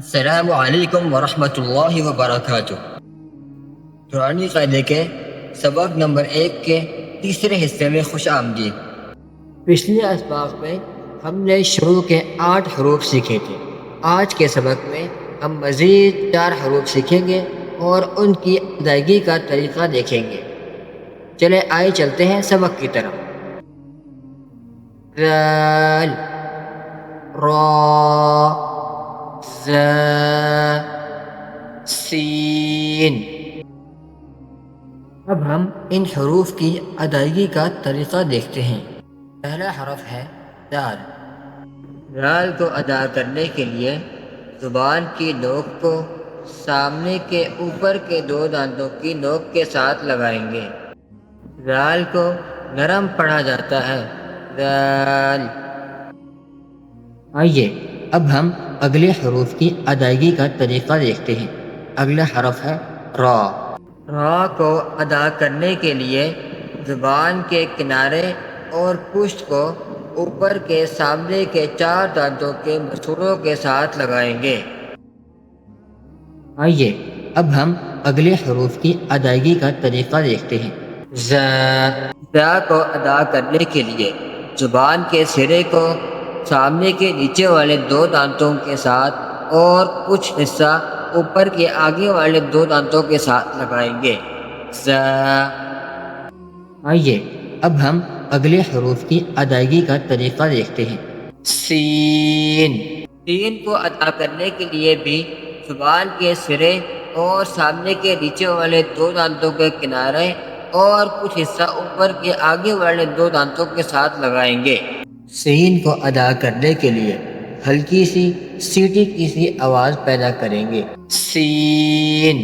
السلام علیکم ورحمۃ اللہ وبرکاتہ۔ قرآنی قاعدے کے سبق نمبر 1 کے تیسرے حصے میں خوش آمدید۔ پچھلے اسباق میں ہم نے شروع کے 8 حروف سیکھے تھے۔ آج کے سبق میں ہم مزید 4 حروف سیکھیں گے اور ان کی ادائیگی کا طریقہ دیکھیں گے۔ چلے آئے چلتے ہیں سبق کی طرف۔ ذال، را، ز، سین۔ اب ہم ان حروف کی ادائیگی کا طریقہ دیکھتے ہیں۔ پہلا حرف ہے دال۔ دال کو ادا کرنے کے لیے زبان کی نوک کو سامنے کے اوپر کے 2 دانتوں کی نوک کے ساتھ لگائیں گے۔ دال کو نرم پڑھا جاتا ہے، دال۔ آئیے اب ہم اگلے حروف کی ادائیگی کا طریقہ دیکھتے ہیں۔ اگلا حرف ہے را۔ را کو ادا کرنے کے لیے زبان کے کنارے اور پشت کو اوپر کے سامنے کے 4 دانتوں کے مسوڑوں کے ساتھ لگائیں گے۔ آئیے اب ہم اگلے حروف کی ادائیگی کا طریقہ دیکھتے ہیں۔ ز۔ ز کو ادا کرنے کے لیے زبان کے سرے کو سامنے کے نیچے والے 2 دانتوں کے ساتھ اور کچھ حصہ اوپر کے آگے والے 2 دانتوں کے ساتھ لگائیں گے، ز۔ آئیے اب ہم اگلے حروف کی ادائیگی کا طریقہ دیکھتے ہیں۔ سین۔ سین کو ادا کرنے کے لیے بھی زبان کے سرے اور سامنے کے نیچے والے 2 دانتوں کے کنارے اور کچھ حصہ اوپر کے آگے والے 2 دانتوں کے ساتھ لگائیں گے۔ سین کو ادا کرنے کے لیے ہلکی سی سیٹی کی سی آواز پیدا کریں گے، سین۔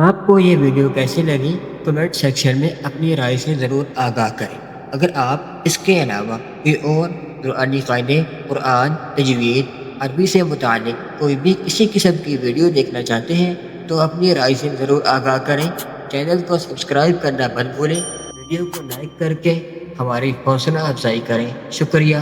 آپ کو یہ ویڈیو کیسی لگی کمنٹ سیکشن میں اپنی رائے سے ضرور آگاہ کریں۔ اگر آپ اس کے علاوہ کوئی اور قرآنی قاعدے، قرآن، تجوید، عربی سے متعلق کوئی بھی کسی قسم کی ویڈیو دیکھنا چاہتے ہیں تو اپنی رائے سے ضرور آگاہ کریں۔ چینل کو سبسکرائب کرنا مت بھولیں۔ ویڈیو کو لائک کر کے ہماری حوصلہ افزائی کریں۔ شکریہ۔